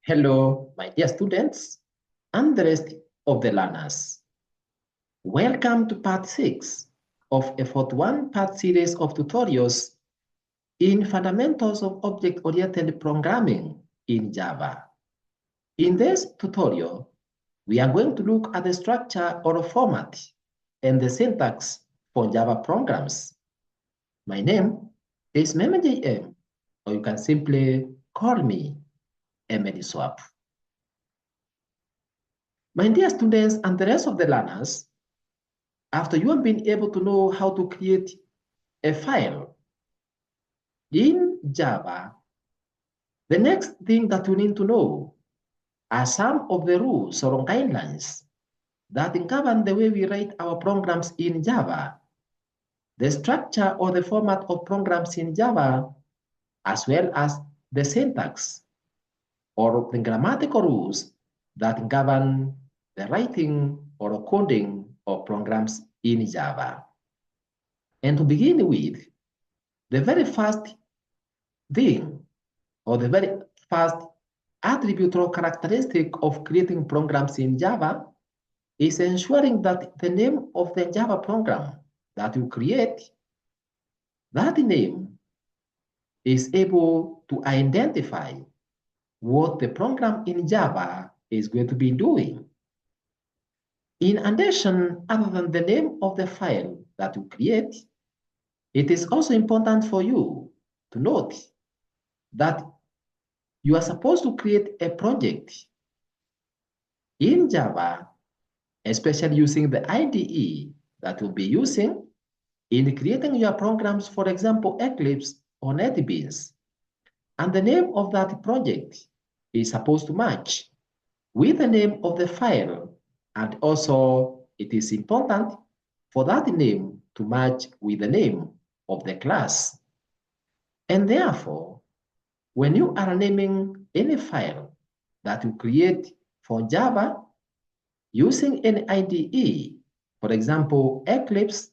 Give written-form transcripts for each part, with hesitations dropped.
Hello, my dear students and the rest of the learners. Welcome to part 6 of a 41-part series of tutorials in Fundamentals of Object-Oriented Programming in Java. In this tutorial, we are going to look at the structure or format and the syntax for Java programs. My name is MemJM, or you can simply call me MDSwap. My dear students and the rest of the learners, after you have been able to know how to create a file in Java, the next thing that you need to know are some of the rules or guidelines that govern the way we write our programs in Java, the structure or the format of programs in Java, as well as the syntax or the grammatical rules that govern the writing or coding of programs in Java. And to begin with, the very first thing or the very first attribute or characteristic of creating programs in Java is ensuring that the name of the Java program that you create, that name is able to identify what the program in Java is going to be doing. In addition, other than the name of the file that you create, it is also important for you to note that you are supposed to create a project in Java, especially using the IDE that you'll be using in creating your programs, for example, Eclipse or NetBeans. And the name of that project is supposed to match with the name of the file. And also, it is important for that name to match with the name of the class. And therefore, when you are naming any file that you create for Java using an IDE, for example, Eclipse,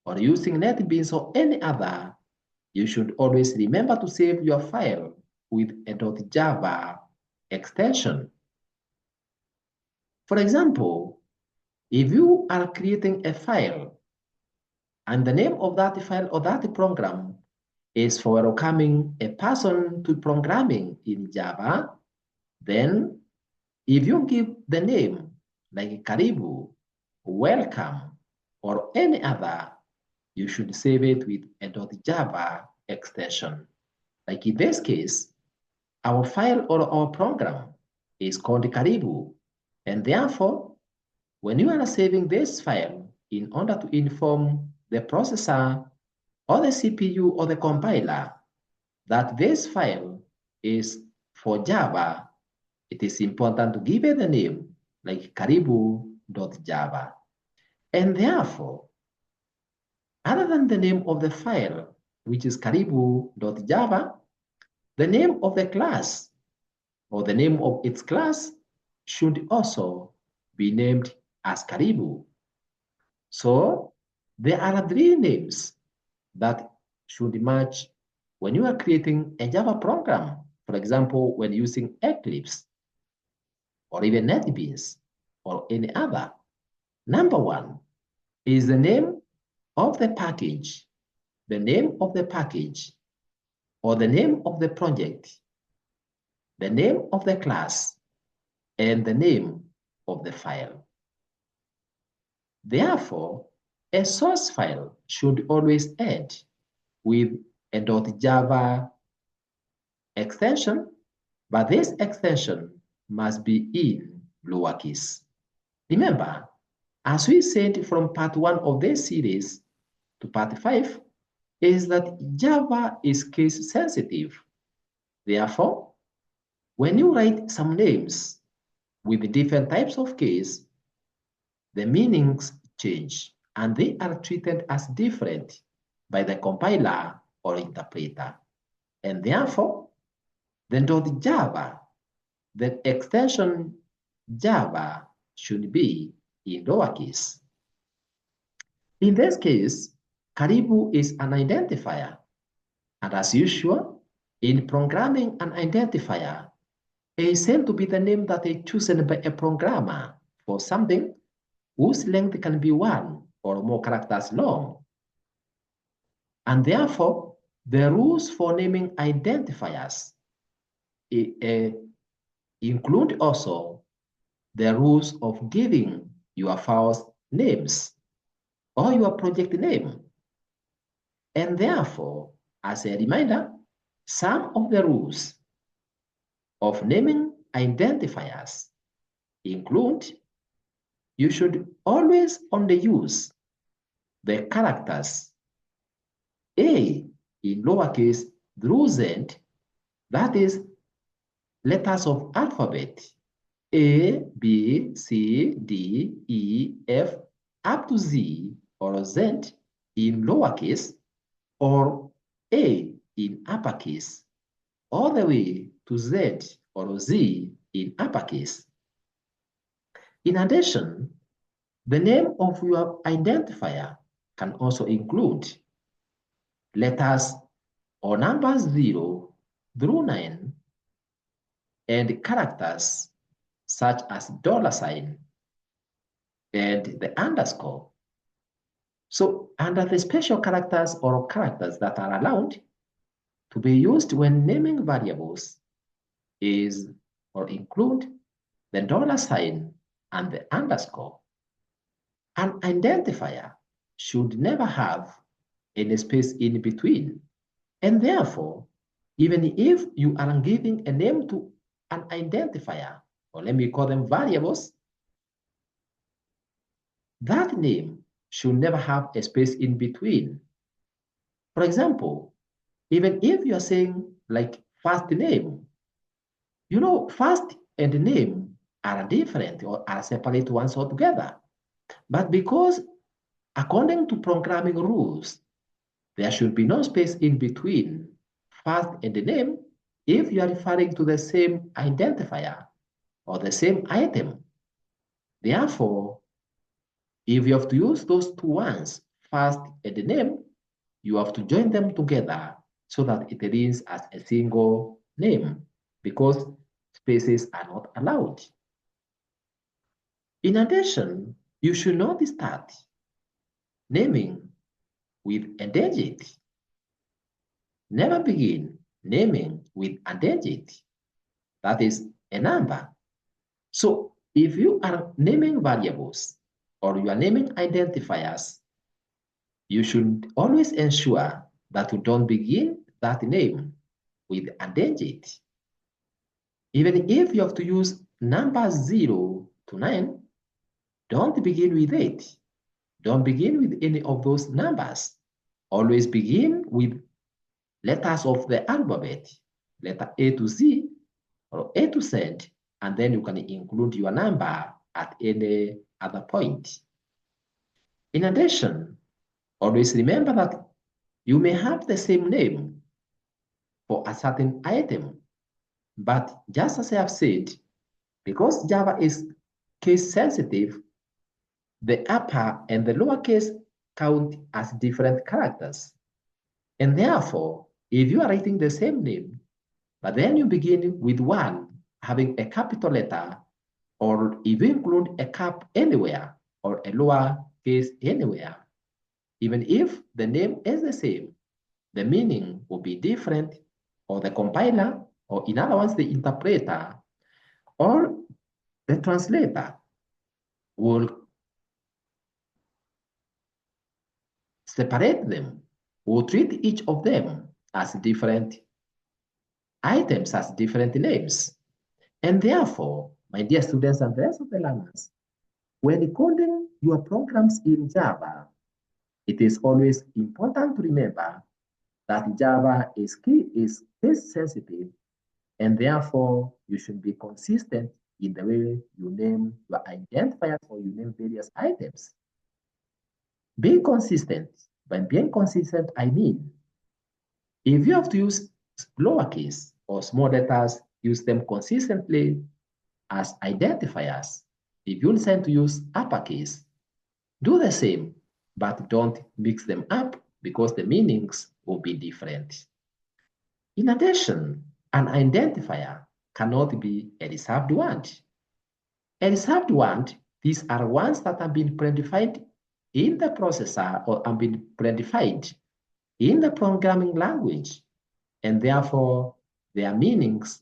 or using NetBeans or any other, you should always remember to save your file with a .java extension. For example, if you are creating a file and the name of that file or that program is for welcoming a person to programming in Java, then if you give the name like Karibu, welcome, or any other, you should save it with a .java extension. Like in this case, our file or our program is called Karibu, and therefore, when you are saving this file in order to inform the processor or the CPU or the compiler that this file is for Java, it is important to give it a name like karibu.java. And therefore, other than the name of the file, which is karibu.java, the name of the class or the name of its class should also be named as Karibu. So there are 3 names that should match when you are creating a Java program. For example, when using Eclipse or even NetBeans or any other. Number 1 is the name of the package, the name of the package, or the name of the project, the name of the class, and the name of the file. Therefore, a source file should always end with a .java extension, but this extension must be in lowercase. Remember, as we said from part 1 of this series to part 5, is that Java is case sensitive. Therefore, when you write some names with different types of case, the meanings change and they are treated as different by the compiler or interpreter. And therefore, the .java, the extension Java should be in lowercase. In this case, Karibu is an identifier. And as usual, in programming an identifier, is said to be the name that is chosen by a programmer for something whose length can be one or more characters long. And therefore, the rules for naming identifiers include also the rules of giving your files names or your project name. And therefore, as a reminder, some of the rules of naming identifiers include you should always only use the characters A in lowercase through Z, that is letters of alphabet A, B, C, D, E, F, up to Z or Z in lowercase, or A in uppercase, all the way to Z or Z in uppercase. In addition, the name of your identifier can also include letters or numbers 0 through 9 and characters such as $sign and the underscore. So under the special characters or characters that are allowed to be used when naming variables is or include the $sign and the underscore. An identifier should never have any space in between. And therefore, even if you are giving a name to an identifier, or let me call them variables, that name should never have a space in between. For example, even if you're saying like first name, you know, first and name are different or are separate ones altogether. But because according to programming rules, there should be no space in between first and the name if you are referring to the same identifier or the same item. Therefore, if you have to use those two ones, first and the name, you have to join them together so that it reads as a single name because spaces are not allowed. In addition, you should not start naming with a digit. Never begin naming with a digit. That is a number. So if you are naming variables or you are naming identifiers, you should always ensure that you don't begin that name with a digit. Even if you have to use numbers 0 to 9, don't begin with 8. Don't begin with any of those numbers. Always begin with letters of the alphabet, letter A to Z or A to Z, and then you can include your number at any other point. In addition, always remember that you may have the same name for a certain item, but just as I have said, because Java is case sensitive, the upper and the lower case count as different characters. And therefore, if you are writing the same name, but then you begin with one having a capital letter, or if you include a cap anywhere or a lower case anywhere, even if the name is the same, the meaning will be different, or the compiler, or in other words, the interpreter, or the translator will separate them, will treat each of them as different items, as different names. And therefore, my dear students and the rest of the learners, when coding your programs in Java, it is always important to remember that Java is case sensitive, and therefore you should be consistent in the way you name your identifiers or you name various items. Being consistent, by being consistent, I mean, if you have to use lowercase or small letters, use them consistently as identifiers. If you decide to use uppercase, do the same, but don't mix them up because the meanings will be different. In addition, an identifier cannot be a reserved word. A reserved word, these are ones that have been predefined in the processor or have been predefined in the programming language, and therefore their meanings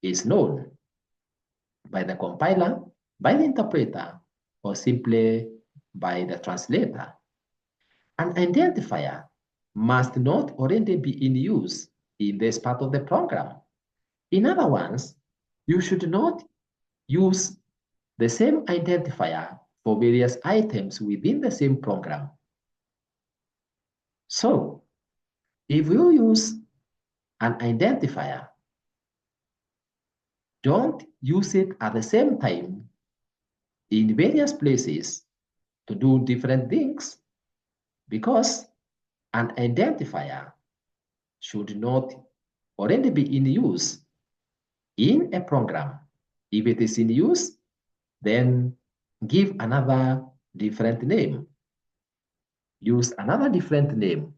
is known by the compiler, by the interpreter, or simply by the translator. An identifier must not already be in use in this part of the program. In other words, you should not use the same identifier for various items within the same program. So, if you use an identifier, don't use it at the same time in various places to do different things, because an identifier should not already be in use in a program. If it is in use, then give another different name. Use another different name.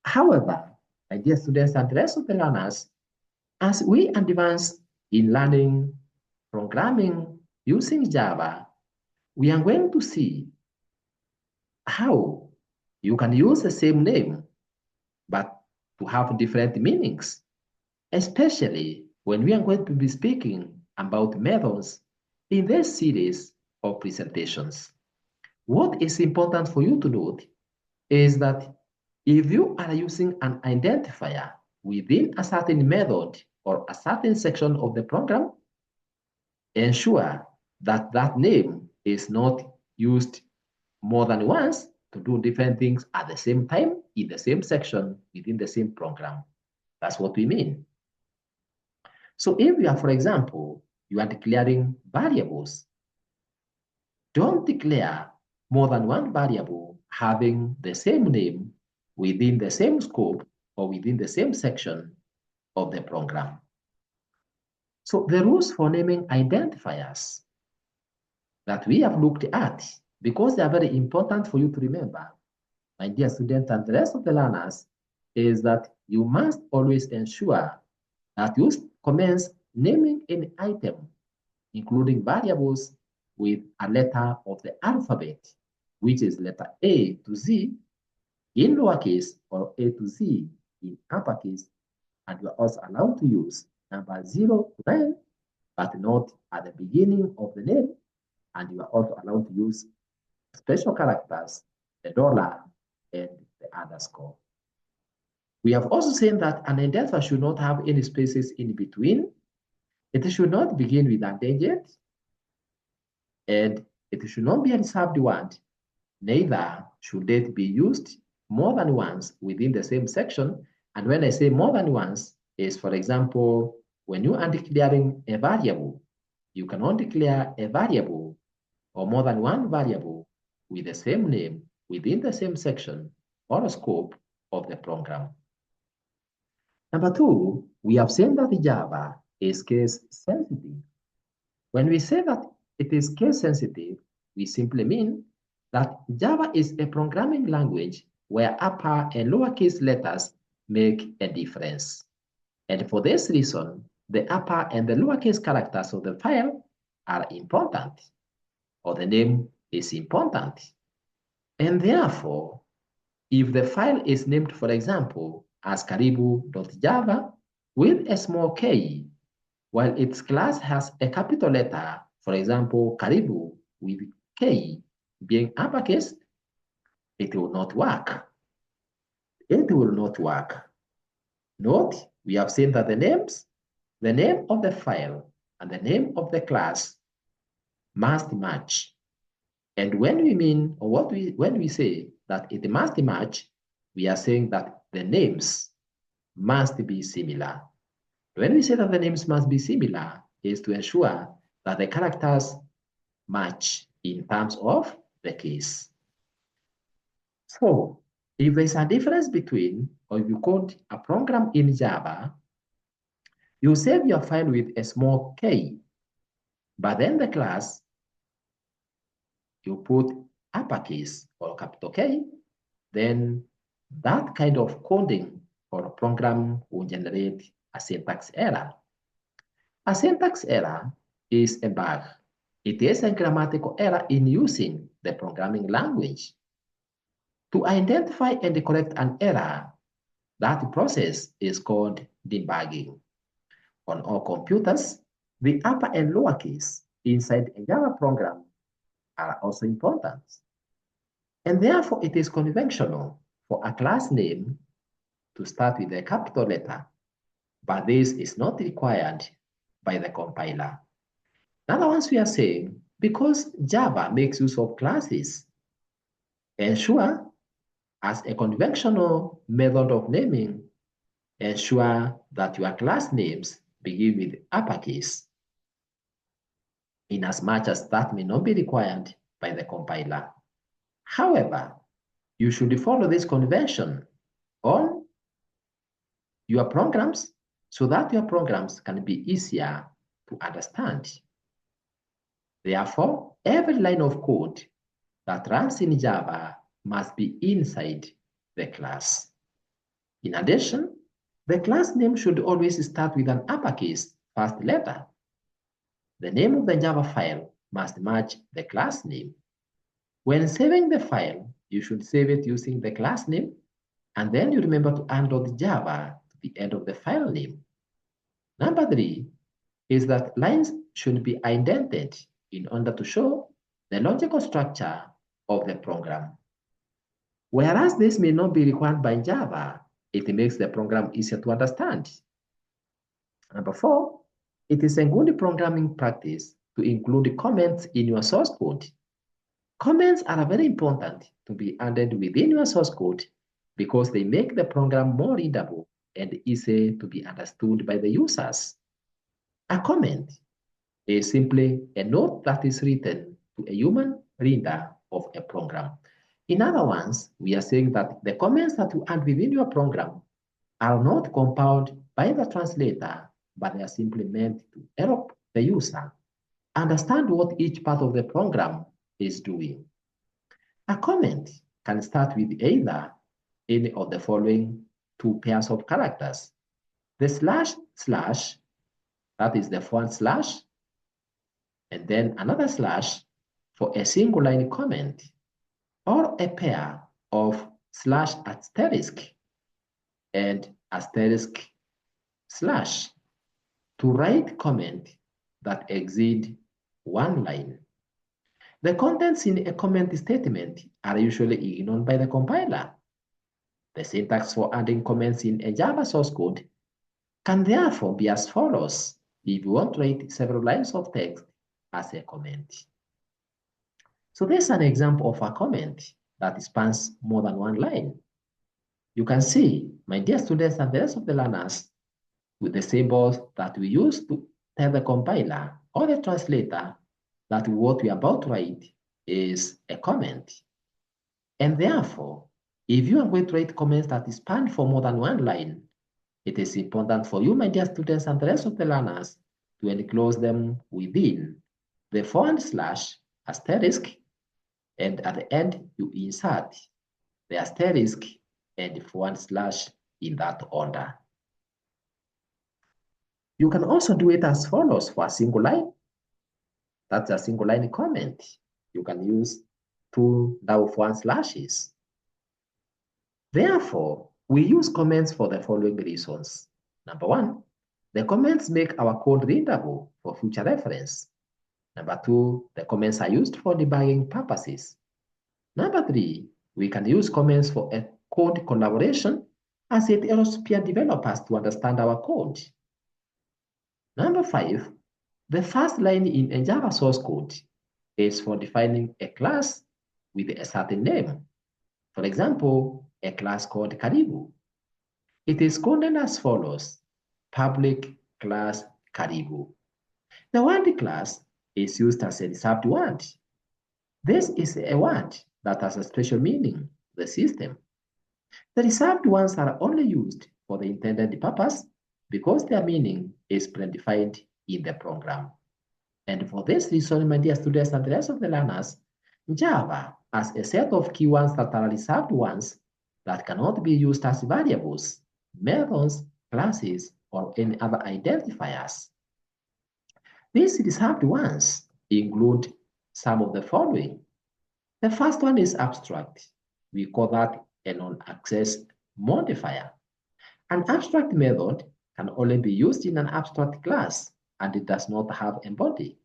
However, my dear students and the rest of the learners, as we advance in learning programming using Java, we are going to see how you can use the same name, but to have different meanings, especially when we are going to be speaking about methods in this series of presentations. What is important for you to note is that if you are using an identifier within a certain method or a certain section of the program, ensure that that name is not used more than once to do different things at the same time in the same section within the same program. That's what we mean. So if you are, for example, you are declaring variables, don't declare more than one variable having the same name within the same scope or within the same section of the program. So the rules for naming identifiers that we have looked at, because they are very important for you to remember, my dear students and the rest of the learners, is that you must always ensure that you commence naming any item, including variables, with a letter of the alphabet, which is letter A to Z in lowercase or A to Z in uppercase, and you are also allowed to use number 0 to 9, but not at the beginning of the name, and you are also allowed to use special characters, the dollar and the underscore. We have also seen that an identifier should not have any spaces in between. It should not begin with a digit, and it should not be a reserved word. Neither should it be used more than once within the same section. And when I say more than once, is, for example, when you are declaring a variable, you cannot declare a variable or more than one variable with the same name within the same section or scope of the program. Number 2, we have seen that Java is case sensitive. When we say that it is case sensitive, we simply mean that Java is a programming language where upper and lowercase letters make a difference. And for this reason, the upper and the lowercase characters of the file are important, or the name is important. And therefore, if the file is named, for example, as karibu.java with a small k, while its class has a capital letter, for example, karibu with k being uppercase, it will not work. It will not work. Note, we have seen that the name of the file and the name of the class must match. And when we mean, or when we say that it must match, we are saying that the names must be similar. When we say that the names must be similar, is to ensure that the characters match in terms of the case. So, if there's a difference between, or if you code a program in Java, you save your file with a small k, but then the class, you put uppercase or capital K, then that kind of coding or program will generate a syntax error. A syntax error is a bug. It is a grammatical error in using the programming language. To identify and correct an error, that process is called debugging. On all computers, the upper and lower case inside a Java program are also important. And therefore, it is conventional for a class name to start with a capital letter, but this is not required by the compiler. In other words, we are saying, because Java makes use of classes, ensure as a conventional method of naming, ensure that your class names begin with uppercase, inasmuch as that may not be required by the compiler. However, you should follow this convention on your programs so that your programs can be easier to understand. Therefore, every line of code that runs in Java must be inside the class. In addition, the class name should always start with an uppercase first letter. The name of the Java file must match the class name. When saving the file, you should save it using the class name, and then you remember to unload Java to the end of the file name. Number 3 is that lines should be indented in order to show the logical structure of the program. Whereas this may not be required by Java, it makes the program easier to understand. Number 4, it is a good programming practice to include comments in your source code. Comments are very important to be added within your source code because they make the program more readable and easy to be understood by the users. A comment is simply a note that is written to a human reader of a program. In other words, we are saying that the comments that you add within your program are not compiled by the translator, but they are simply meant to help the user understand what each part of the program is doing. A comment can start with either any of the following 2 pairs of characters. The // that is the front slash, and then another slash for a single line comment, or a pair of /* and * to write comment that exceed 1 line. The contents in a comment statement are usually ignored by the compiler. The syntax for adding comments in a Java source code can therefore be as follows if you want to write several lines of text as a comment. So this is an example of a comment that spans more than 1 line. You can see, my dear students and the rest of the learners, with the symbols that we use to tell the compiler or the translator that what we are about to write is a comment. And therefore, if you are going to write comments that span for more than 1 line, it is important for you, my dear students and the rest of the learners, to enclose them within the /*, and at the end, you insert the asterisk and / in that order. You can also do it as follows for a single line. That's a single line comment. You can use 2 /. Therefore, we use comments for the following reasons. Number 1, the comments make our code readable for future reference. Number 2, the comments are used for debugging purposes. Number 3, we can use comments for a code collaboration as it helps peer developers to understand our code. Number 5, the first line in a Java source code is for defining a class with a certain name. For example, a class called Karibu. It is coded as follows: public class Karibu. The word class is used as a reserved word. This is a word that has a special meaning in the system. The reserved ones are only used for the intended purpose because their meaning is predefined in the program. And for this reason, my dear students and the rest of the learners, Java has a set of keywords that are reserved ones that cannot be used as variables, methods, classes, or any other identifiers. These reserved ones include some of the following. The first one is abstract. We call that a non-access modifier. An abstract method can only be used in an abstract class, and it does not have a body.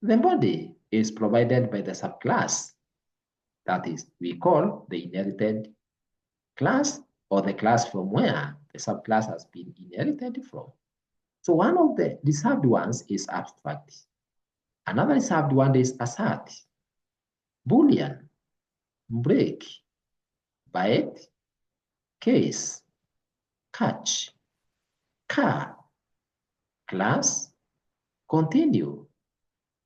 The body is provided by the subclass. That is, we call the inherited class or the class from where the subclass has been inherited from. So one of the reserved ones is abstract. Another reserved one is assert, boolean, break, byte, case, catch, car, class, continue,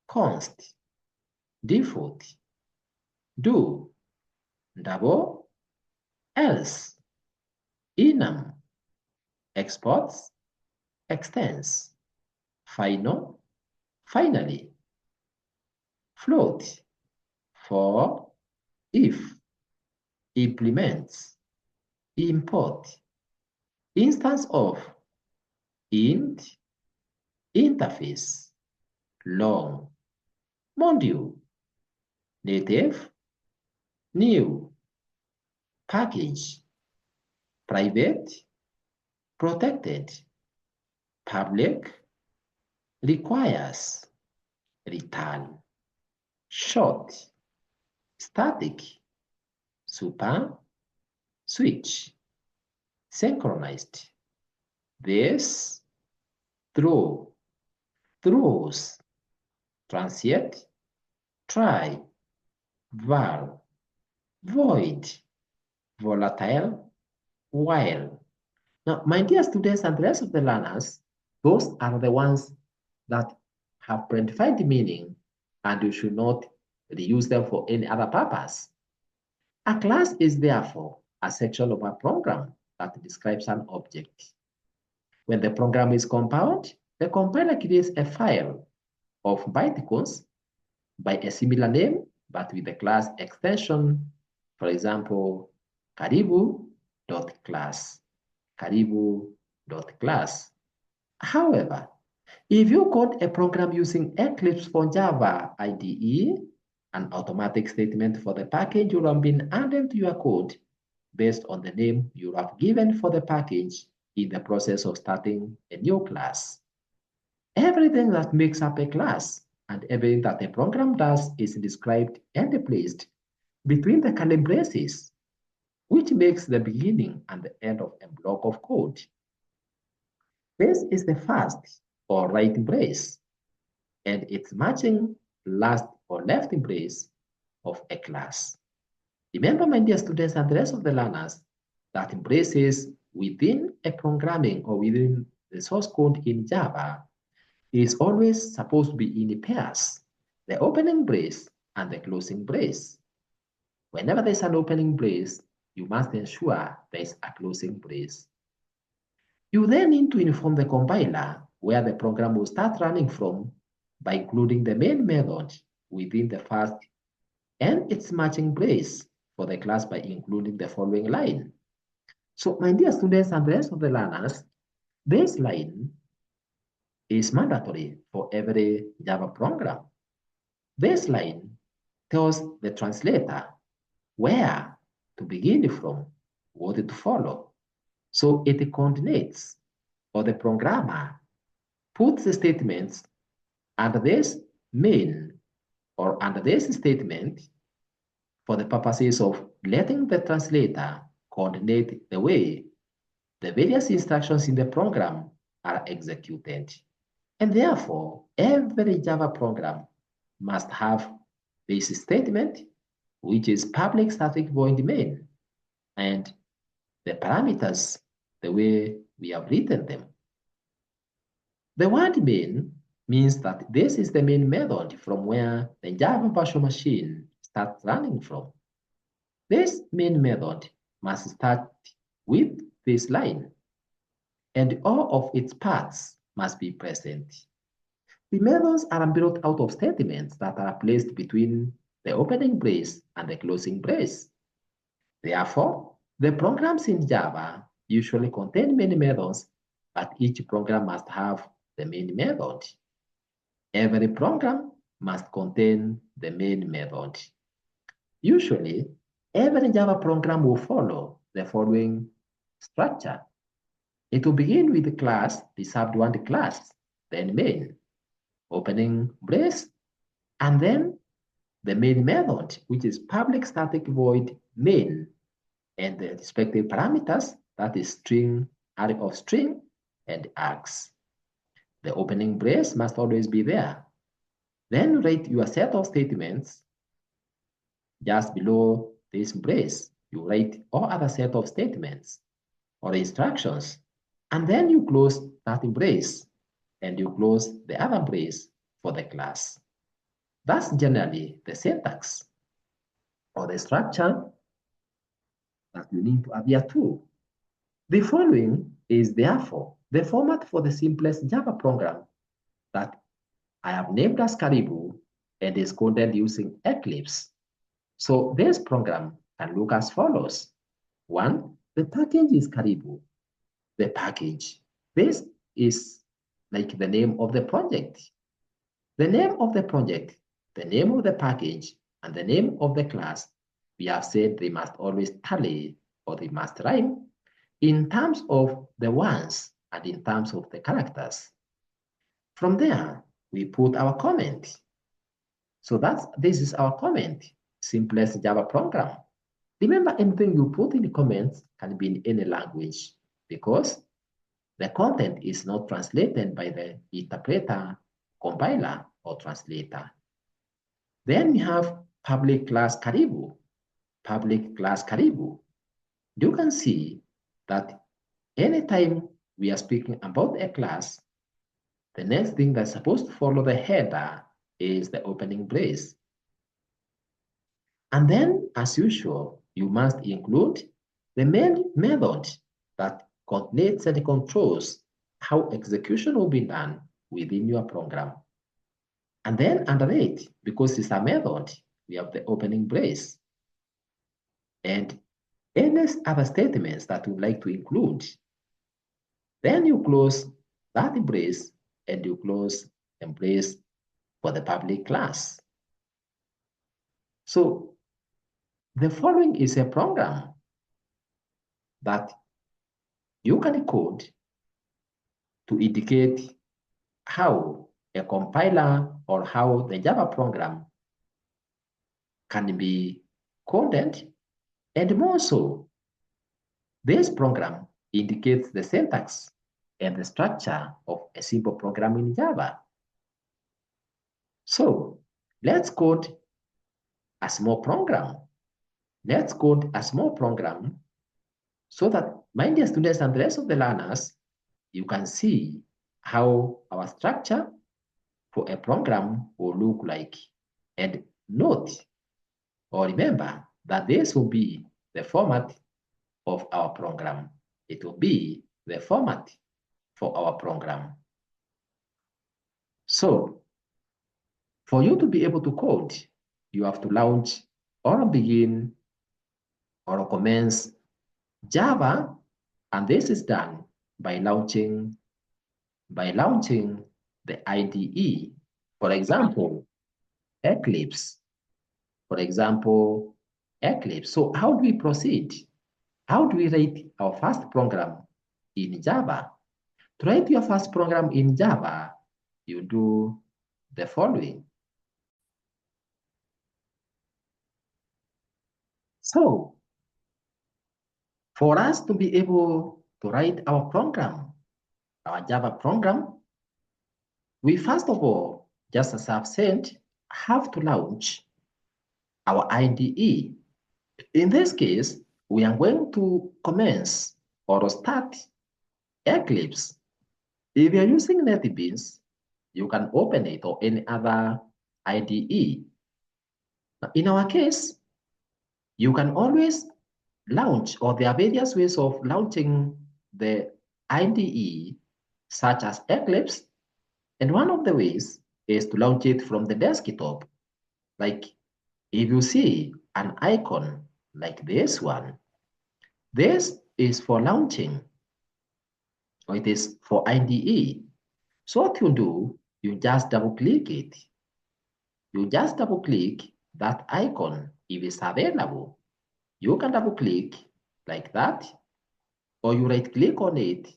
const, default, do, double, else, enum, exports, extends, final, finally, float, for, if, implements, import, instance of, int, interface, long, module, native, new, package, private, protected, public, requires, return, short, static, super, switch, synchronized, this, throw, throws, transient, try, var, void, volatile, while. Now, my dear students and the rest of the learners, those are the ones that have predefined meaning, and you should not reuse them for any other purpose. A class is therefore a section of a program that describes an object. When the program is compiled, the compiler creates a file of bytecode by a similar name, but with the class extension, for example, karibu.class, karibu.class. However, if you code a program using Eclipse for Java IDE, an automatic statement for the package will have been added to your code based on the name you have given for the package in the process of starting a new class. Everything that makes up a class and everything that a program does is described and placed between the curly braces, which makes the beginning and the end of a block of code. This is the first or right brace, and it's matching last or left brace of a class. Remember, my dear students and the rest of the learners, that braces within a programming or within the source code in Java is always supposed to be in pairs, the opening brace and the closing brace. Whenever there's an opening brace, you must ensure there's a closing brace. You then need to inform the compiler where the program will start running from by including the main method within the first and its matching brace for the class by including the following line. So, my dear students and the rest of the learners, this line is mandatory for every Java program. This line tells the translator where to begin from, what to follow. So it coordinates, or the programmer puts the statements under this main or under this statement for the purposes of letting the translator coordinate the way the various instructions in the program are executed. And therefore, every Java program must have this statement, which is public static void main, and the parameters the way we have written them. The word main means that this is the main method from where the Java virtual machine starts running from. This main method must start with this line, and all of its parts must be present. The methods are built out of statements that are placed between the opening brace and the closing brace. Therefore, the programs in Java usually contain many methods, but each program must have the main method. Every program must contain the main method. Usually, every Java program will follow the following structure. It will begin with the class, the subdomain class, then main, opening brace, and then the main method, which is public static void main, and the respective parameters, that is string, array of string, and args. The opening brace must always be there. Then write your set of statements just below this brace. You write all other set of statements or instructions, and then you close that brace, and you close the other brace for the class. That's generally the syntax or the structure that you need to adhere to. The following is therefore the format for the simplest Java program that I have named as Caribou and is coded using Eclipse. So this program can look as follows. One, the package is Caribou. The package. This is like the name of the project. The name of the project, the name of the package, and the name of the class, we have said they must always tally or they must rhyme in terms of the ones and in terms of the characters. From there, we put our comment. So this is our comment, simplest Java program. Remember, anything you put in the comments can be in any language because the content is not translated by the interpreter, compiler, or translator. Then we have public class Caribou. Public class Caribou. You can see that anytime we are speaking about a class, the next thing that's supposed to follow the header is the opening brace. And then, as usual, you must include the main method that coordinates and controls how execution will be done within your program. And then under it, because it's a method, we have the opening brace. And any other statements that you would like to include. Then you close that brace and you close the brace for the public class. So the following is a program that you can code to indicate how a compiler or how the Java program can be coded, and more so, this program indicates the syntax and the structure of a simple program in Java. So let's code a small program. Let's code a small program so that, my dear students and the rest of the learners, you can see how our structure for a program will look like. And note or remember that this will be the format of our program. It will be the format for our program. So, for you to be able to code, you have to launch or begin or commence Java, and this is done by launching the IDE. For example, Eclipse. For example, Eclipse. So how do we proceed? How do we write our first program in Java? To write your first program in Java, you do the following. So, for us to be able to write our program, our Java program, we first of all, just as I've said, have to launch our IDE. In this case, we are going to commence or start Eclipse. If you're using NetBeans, you can open it or any other IDE. Now, in our case, you can always launch, or there are various ways of launching the IDE, such as Eclipse, and one of the ways is to launch it from the desktop. Like if you see an icon like this one, this is for launching, or it is for IDE. So what you do, You just double click it. You just double click that icon if it's available. You can double click like that, or you right click on it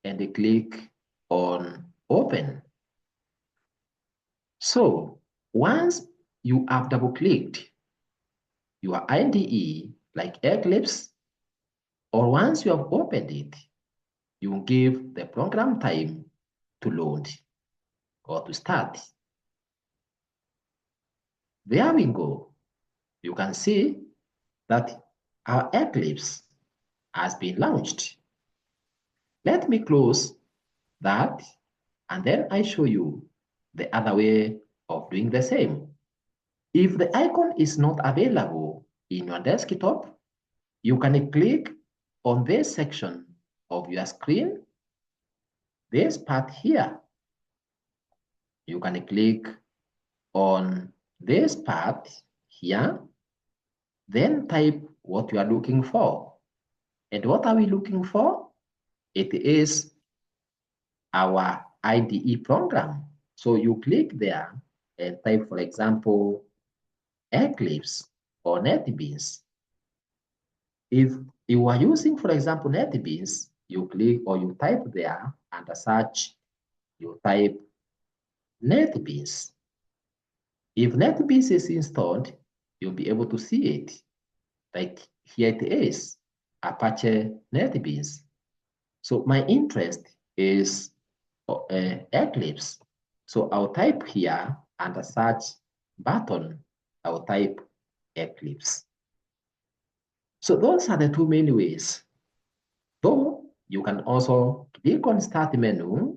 and click on open. So once you have double clicked your IDE like Eclipse, or once you have opened it, you give the program time to load or to start. There we go. You can see that our Eclipse has been launched. Let me close that, and then I show you the other way of doing the same. If the icon is not available in your desktop, you can click on this section of your screen, this part here. You can click on this part here, then type what you are looking for. And what are we looking for? It is our IDE program. So you click there and type, for example, Eclipse or NetBeans. If you are using, for example, NetBeans, you click or you type there under search, you type NetBeans. If NetBeans is installed, you'll be able to see it. Like here it is, Apache NetBeans. So my interest is Eclipse. So I'll type here under search button, I'll type Eclipse. So those are the two main ways. Though you can also click on Start menu,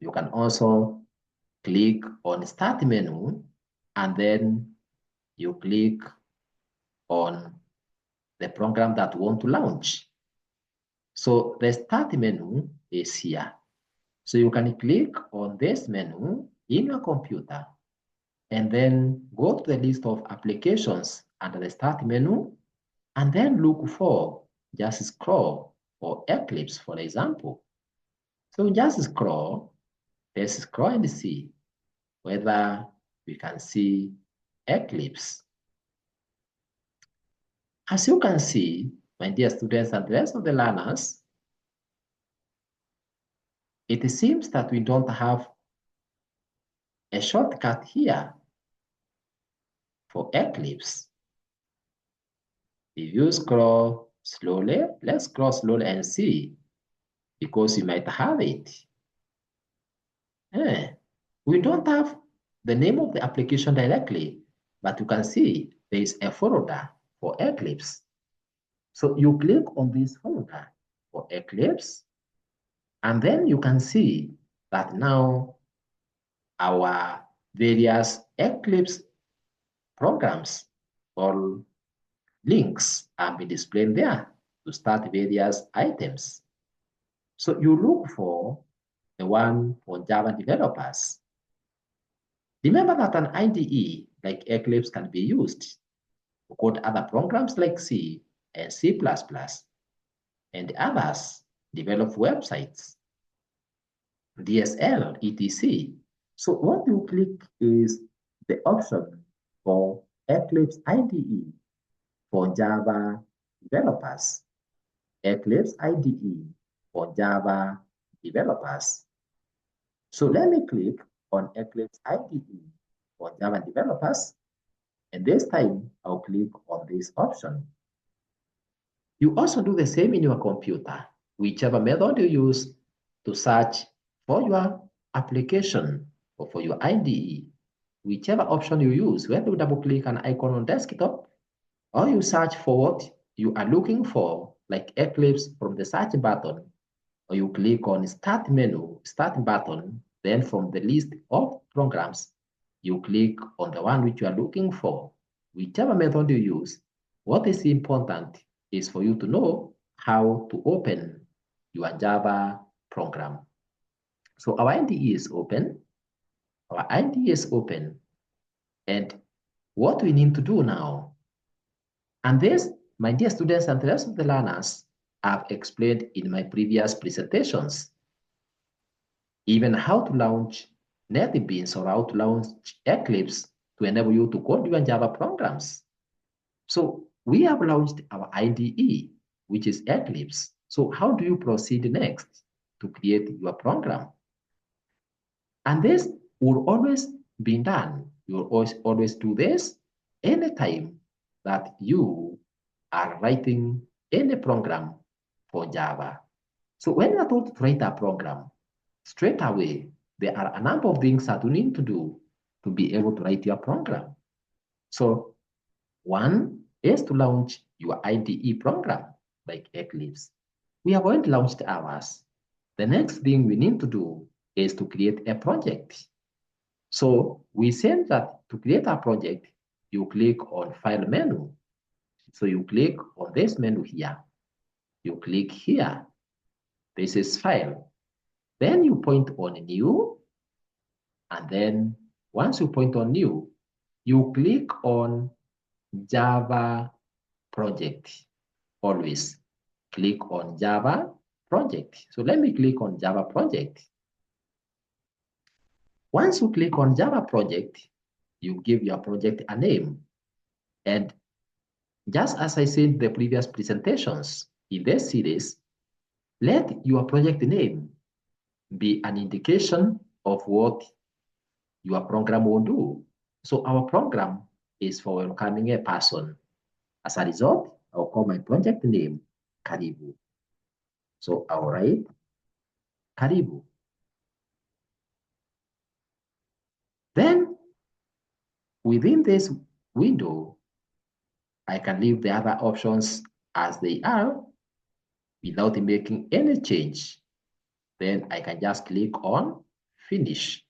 you can also click on Start menu, and then you click on the program that you want to launch. So the Start menu is here. So you can click on this menu in your computer and then go to the list of applications under the Start menu and then look for, just scroll for Eclipse, for example. So just scroll, let's scroll and see whether we can see Eclipse. As you can see, my dear students and the rest of the learners, it seems that we don't have a shortcut here for Eclipse. If you scroll slowly, let's scroll slowly and see, because you might have it. We don't have the name of the application directly, but you can see there is a folder for Eclipse. So you click on this folder for Eclipse, and then you can see that now our various Eclipse programs or links are being displayed there to start various items. So you look for the one for Java developers. Remember that an IDE like Eclipse can be used to code other programs like C and C++, and others develop websites, DSL, etc. So what you click is the option for Eclipse IDE for Java developers, Eclipse IDE for Java developers. So let me click on Eclipse IDE for Java developers, and this time I'll click on this option. You also do the same in your computer, whichever method you use to search for your application or for your IDE, whichever option you use, whether you double click an icon on desktop or you search for what you are looking for, like Eclipse from the search button, or you click on Start menu, Start button, then from the list of programs, you click on the one which you are looking for. Whichever method you use, what is important is for you to know how to open your Java program. So our IDE is open. Our IDE is open. And what we need to do now, and this, my dear students and the rest of the learners, I've explained in my previous presentations, even how to launch NetBeans or how to launch Eclipse to enable you to code your Java programs. So we have launched our IDE, which is Eclipse. So how do you proceed next to create your program? And this will always be done. You will always do this anytime that you are writing any program for Java. So when you are told to write a program, straight away, there are a number of things that you need to do to be able to write your program. So one is to launch your IDE program like Eclipse. We have already launched ours. The next thing we need to do is to create a project. So we said that to create a project, you click on File menu. So you click on this menu here. You click here. This is File. Then you point on New. And then once you point on New, you click on Java Project. Always click on Java Project. So let me click on Java Project. Once you click on Java Project, you give your project a name. And just as I said in the previous presentations in this series, let your project name be an indication of what your program will do. So our program is for welcoming a person. As a result, I'll call my project name Karibu. So I'll write Karibu. Then within this window, I can leave the other options as they are without making any change. Then I can just click on Finish.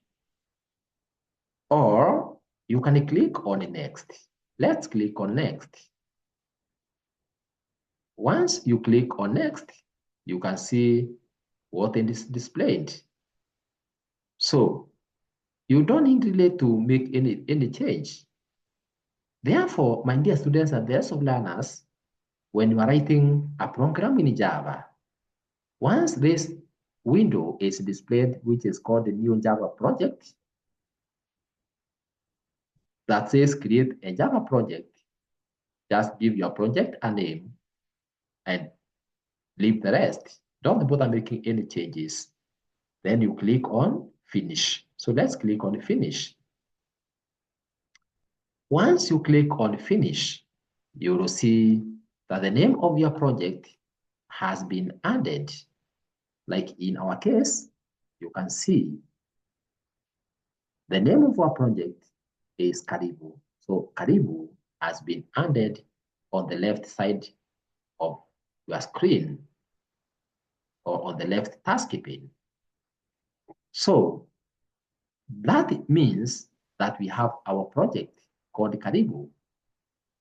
Or you can click on Next. Let's click on Next. Once you click on Next, you can see what is displayed. So you don't need really to make any change. Therefore, my dear students and the rest of learners, when you are writing a program in Java, once this window is displayed, which is called the new Java project, that says create a Java project, just give your project a name and leave the rest. Don't bother making any changes. Then you click on Finish. So let's click on Finish. Once you click on Finish, you will see that the name of your project has been added. Like in our case, you can see the name of our project is Karibu. So Karibu has been added on the left side of your screen or on the left task pane. So that means that we have our project called Karibu.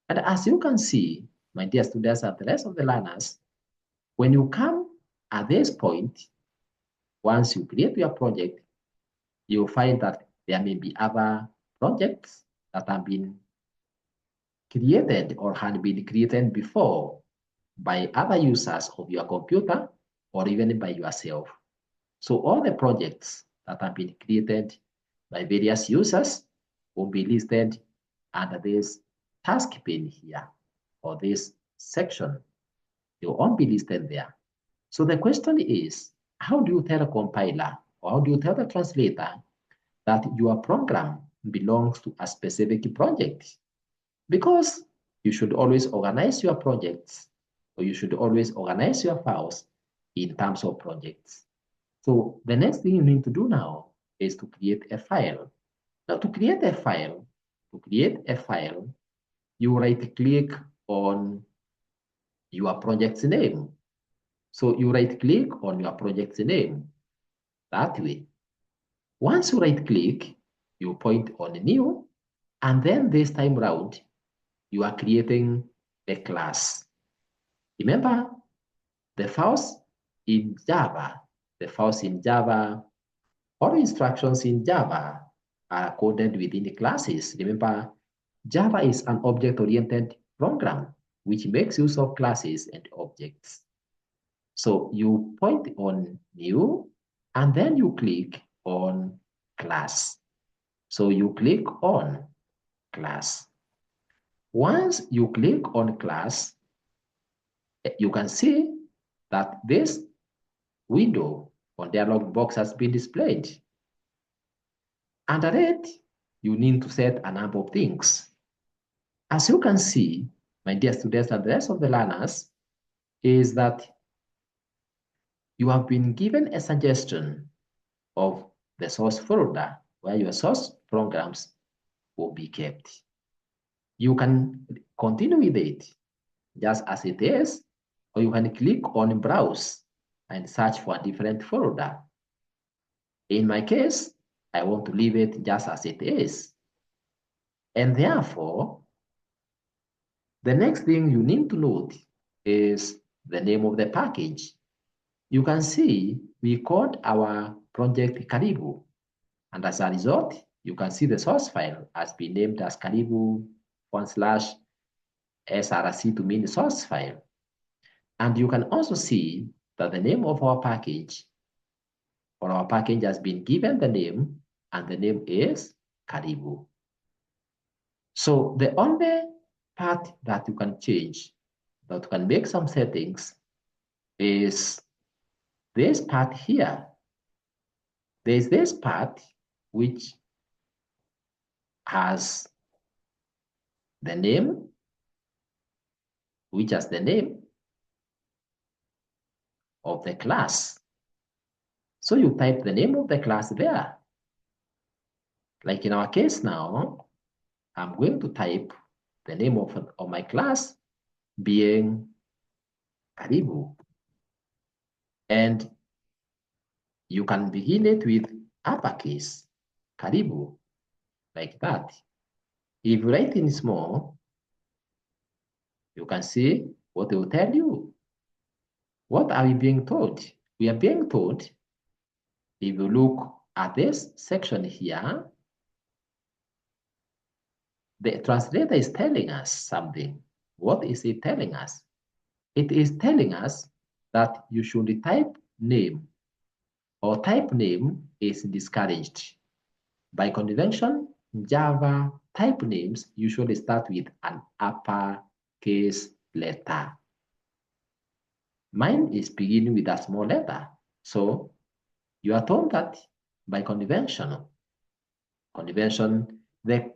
And as you can see, my dear students and the rest of the learners, when you come at this point, once you create your project, you'll find that there may be other projects that have been created or had been created before by other users of your computer or even by yourself. So all the projects that have been created by various users will be listed under this task pane here or this section. They will all be listed there. So the question is, how do you tell a compiler or how do you tell the translator that your program belongs to a specific project? Because you should always organize your projects or you should always organize your files in terms of projects. So the next thing you need to do now is to create a file. Now to create a file, you right click on your project's name. So you right click on your project's name that way. Once you right click, you point on new, and then this time round, you are creating a class. Remember, the files in Java, all instructions in Java are coded within the classes. Remember, Java is an object-oriented program which makes use of classes and objects. So you point on new, and then you click on class. So you click on class. Once you click on class, you can see that this window or dialog box has been displayed. Under it, you need to set a number of things. As you can see, my dear students and the rest of the learners, is that you have been given a suggestion of the source folder where your source programs will be kept. You can continue with it just as it is, or you can click on browse and search for a different folder. In my case, I want to leave it just as it is. And therefore, the next thing you need to note is the name of the package. You can see we called our project Karibu. And as a result, you can see the source file has been named as Karibu/src to mean the source file. And you can also see that the name of our package has been given the name, and the name is Karibu. So the only part that you can change, that you can make some settings, is this part here. There's this part which has the name, of the class. So you type the name of the class there. Like in our case now, I'm going to type the name of my class being Karibu. And you can begin it with uppercase, Karibu, like that. If you write in small, you can see what it will tell you. What are we being told? We are being told, if you look at this section here, the translator is telling us something. What is it telling us? It is telling us that you should type name, or type name is discouraged. By convention, Java type names usually start with an uppercase letter. Mine is beginning with a small letter. So you are told that by convention, the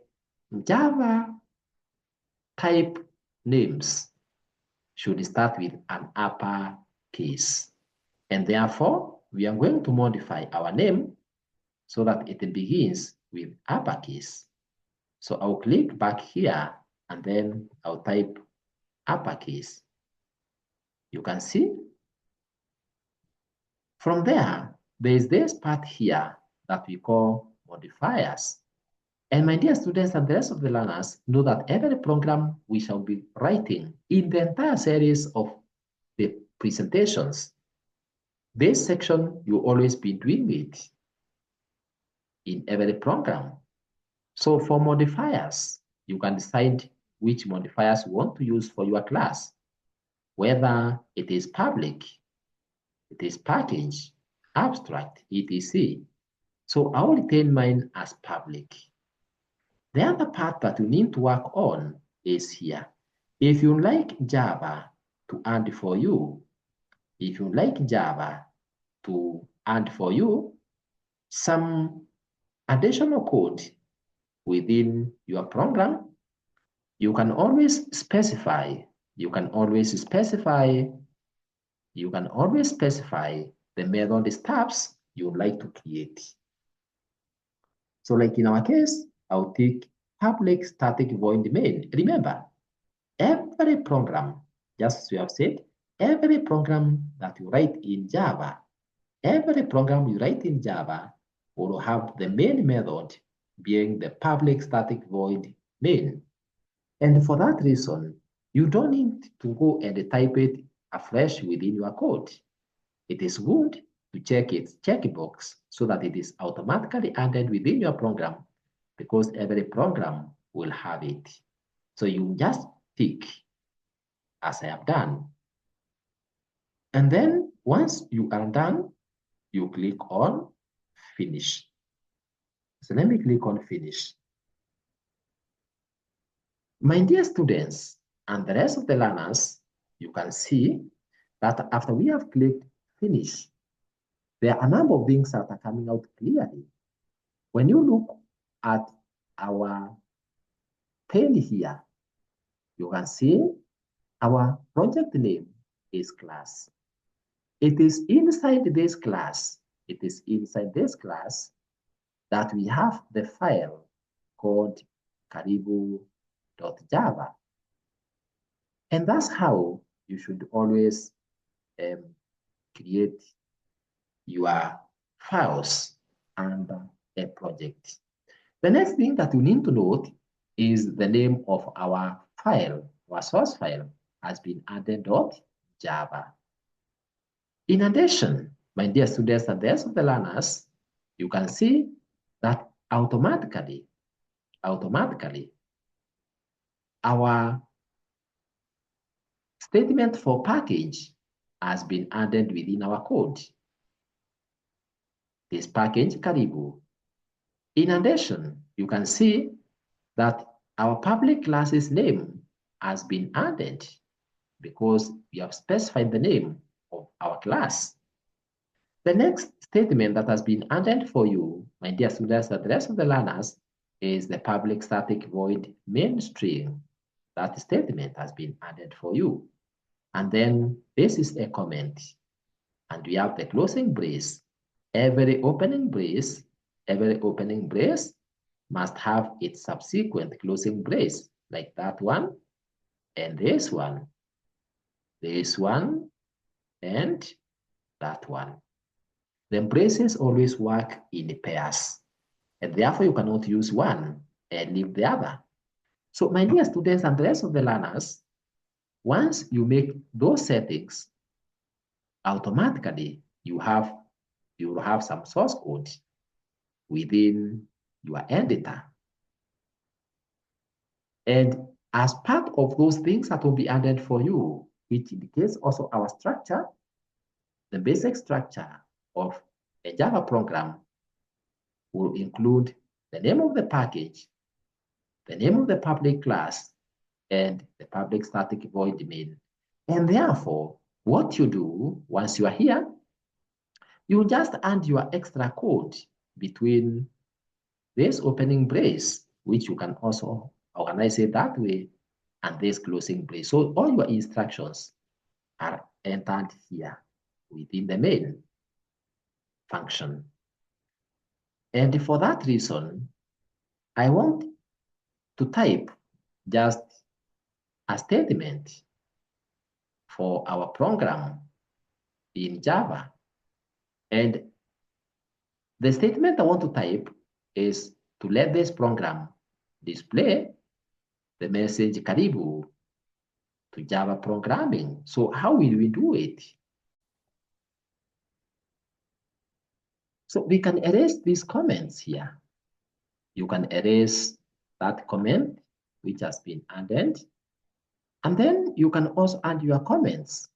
Java type names should start with an uppercase. And therefore, we are going to modify our name so that it begins with uppercase. So I'll click back here and then I'll type uppercase. You can see. From there, there is this part here that we call modifiers. And my dear students and the rest of the learners know that every program we shall be writing in the entire series of the presentations, this section you always be doing it in every program. So for modifiers, you can decide which modifiers you want to use for your class, whether it is public, it is package, abstract, etc. So I will retain mine as public. The other part that you need to work on is here. If you like Java to add for you, some additional code within your program, you can always specify the method stubs you would like to create. So like in our case, I'll take public static void main. Remember, every program, just as we have said, every program that you write in Java, will have the main method being the public static void main. And for that reason, you don't need to go and type it afresh within your code. It is good to check its checkbox so that it is automatically added within your program, because every program will have it. So you just tick as I have done. And then once you are done, you click on finish. So let me click on finish. My dear students and the rest of the learners, you can see that after we have clicked finish, there are a number of things that are coming out clearly. When you look at our pane here, you can see our project name is class. It is inside this class, that we have the file called karibu.java. And that's how you should always create your files under a project. The next thing that you need to note is the name of our file. Our source file has been added.java. In addition, my dear students and the rest of the learners, you can see that automatically, our statement for package has been added within our code. This package, Karibu. In addition, you can see that our public class's name has been added because we have specified the name of our class. The next statement that has been added for you, my dear students and the rest of the learners, is the public static void main string. That statement has been added for you. And then this is a comment. And we have the closing brace. Every opening brace must have its subsequent closing brace, like that one, and this one, and that one. The braces always work in pairs, and therefore you cannot use one and leave the other. So my dear students and the rest of the learners, once you make those settings, automatically you will have some source code within your editor. And as part of those things that will be added for you, which indicates also our structure, the basic structure of a Java program will include the name of the package, the name of the public class, and the public static void main. And therefore, what you do once you are here, you just add your extra code between this opening brace, which you can also organize it that way, and this closing brace. So all your instructions are entered here within the main function. And for that reason, I want to type just a statement for our program in Java. And the statement I want to type is to let this program display the message Karibu to Java programming. So how will we do it? So we can erase these comments here. You can erase that comment which has been added. And then you can also add your comments.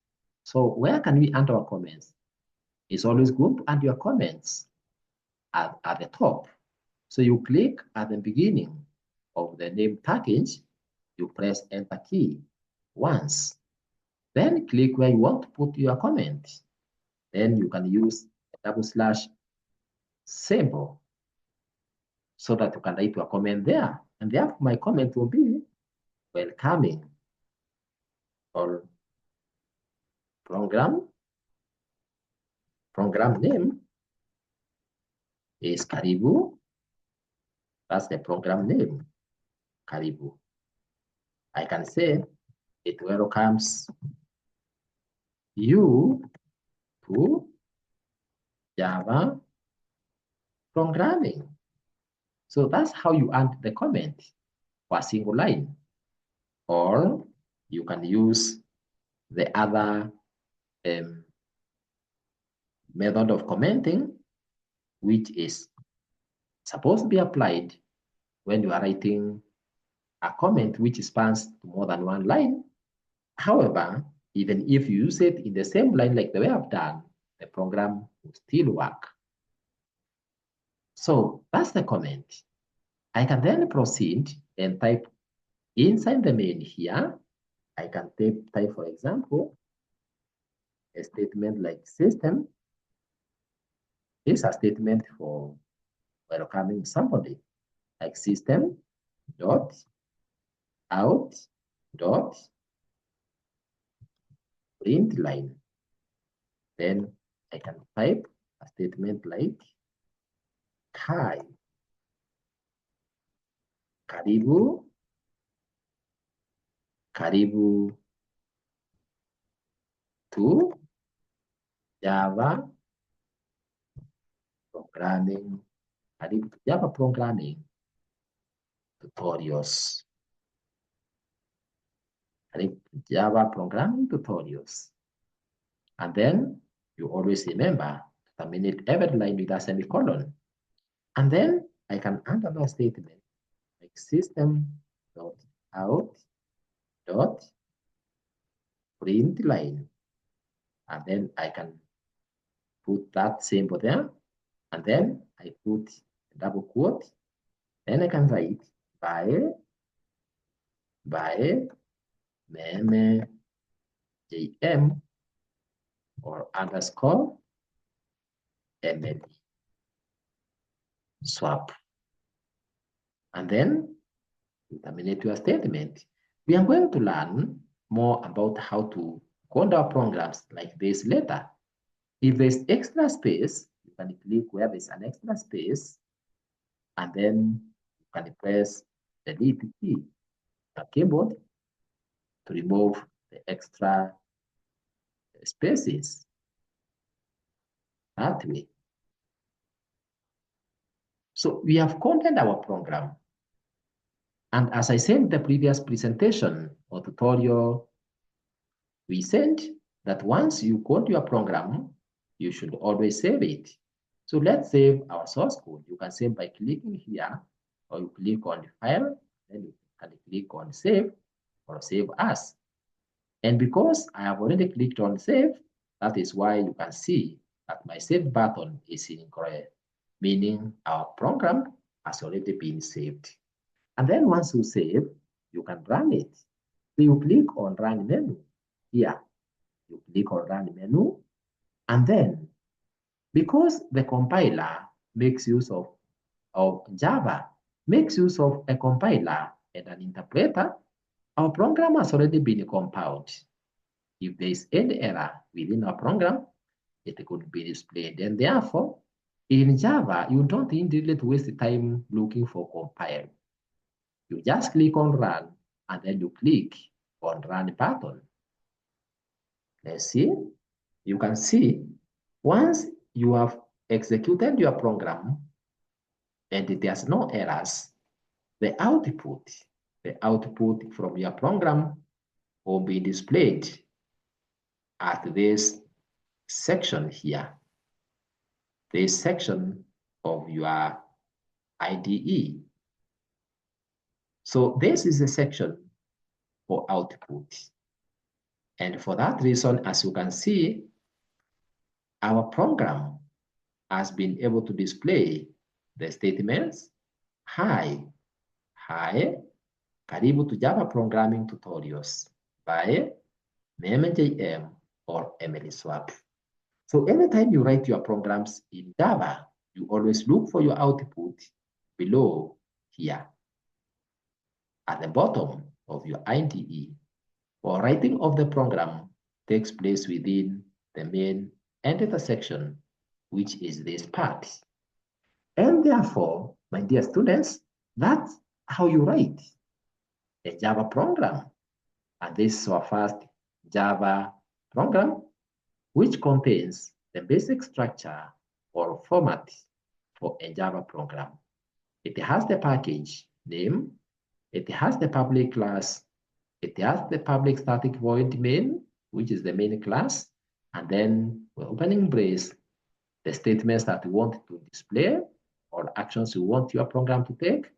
So where can we add our comments? It's always good to add your comments at the top. So you click at the beginning of the name package, you press enter key once. Then click where you want to put your comment. Then you can use a / symbol so that you can write your comment there. And therefore my comment will be welcoming or program name is Karibu. That's the program name, Karibu. I can say it welcomes you to Java programming. So that's how you add the comment for a single line. Or you can use the other method of commenting, which is supposed to be applied when you are writing a comment which spans to more than one line. However, even if you use it in the same line like the way I've done, the program will still work. So that's the comment. I can then proceed and type inside the main here. I can type, for example, a statement like system is a statement for welcoming somebody, like system dot out dot print line. Then I can type a statement like hi, karibu, karibu to Java programming, karibu to Java programming tutorials. Karibu to Java programming tutorials. And then you always remember to terminate every line with a semicolon. And then I can add another statement like system dot out dot print line. And then I can put that symbol there. And then I put a double quote. Then I can write by meme jm or underscore ml swap. And then terminate your statement. We are going to learn more about how to code our programs like this later. If there's extra space, you can click where there's an extra space, and then you can press the delete key on the keyboard to remove the extra spaces that way. So we have coded our program. And as I said in the previous presentation or tutorial, we said that once you code your program, you should always save it. So let's save our source code. You can save by clicking here, or you click on File, then you can click on Save or Save As. And because I have already clicked on Save, that is why you can see that my Save button is in gray, meaning our program has already been saved. And then once you save, you can run it. So you click on Run menu here. You click on Run menu, and then because the compiler makes use of Java, makes use of a compiler and an interpreter, our program has already been compiled. If there is any error within our program, it could be displayed. And therefore, in Java, you don't need to waste time looking for compile. You just click on Run, and then you click on Run button. Let's see. You can see once you have executed your program and there's no errors, the output from your program will be displayed at this section here, this section of your IDE. So this is a section for output. And for that reason, as you can see, our program has been able to display the statements, hi, karibu to Java programming tutorials by MemJM or MLSwap. So anytime you write your programs in Java, you always look for your output below here at the bottom of your IDE. For writing of the program takes place within the main editor section, which is this part. And therefore, my dear students, that's how you write a Java program. And this is our first Java program, which contains the basic structure or format for a Java program. It has the package name, it has the public class, it has the public static void main, which is the main class, and then we're opening brace, the statements that you want to display or actions you want your program to take,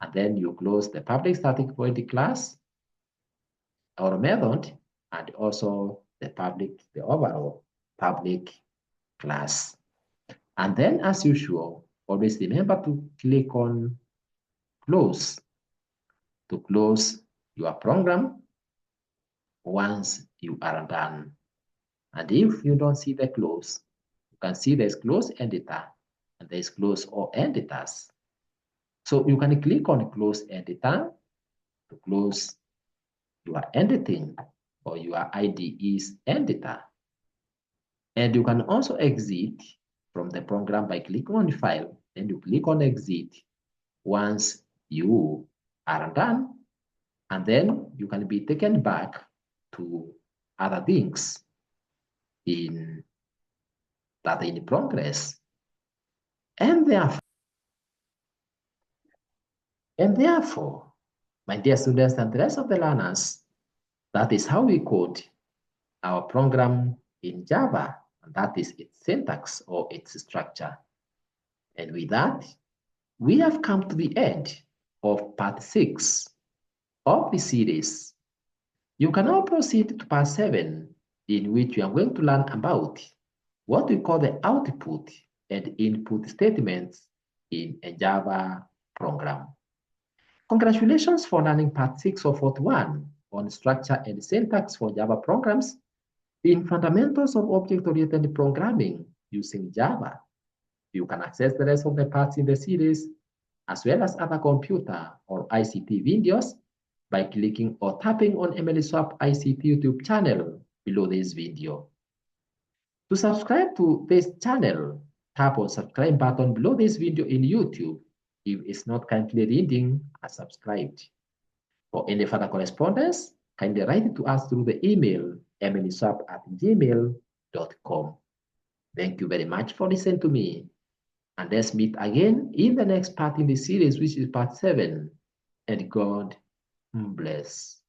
and then you close the public static void class or method, and also the overall public class. And then as usual, always remember to click on close to close your program once you are done. And if you don't see the close, you can see there's close editor and there's close all editors. So you can click on close editor to close your editing or your IDE's editor. And you can also exit from the program by clicking on the file, then you click on exit once you are done, and then you can be taken back to other things that are in progress. And therefore, my dear students and the rest of the learners, that is how we code our program in Java, and that is its syntax or its structure. And with that, we have come to the end of part 6 of the series. You can now proceed to part 7, in which we are going to learn about what we call the output and input statements in a Java program. Congratulations for learning part 6 of part 1 on structure and syntax for Java programs in fundamentals of object-oriented programming using Java. You can access the rest of the parts in the series, as well as other computer or ICT videos by clicking or tapping on Emily Swap ICT YouTube channel below this video. To subscribe to this channel, tap on subscribe button below this video in YouTube if it's not currently reading as subscribed. For any further correspondence, kindly write it to us through the email emilyswap@gmail.com. Thank you very much for listening to me. And let's meet again in the next part in the series, which is part 7. And God bless.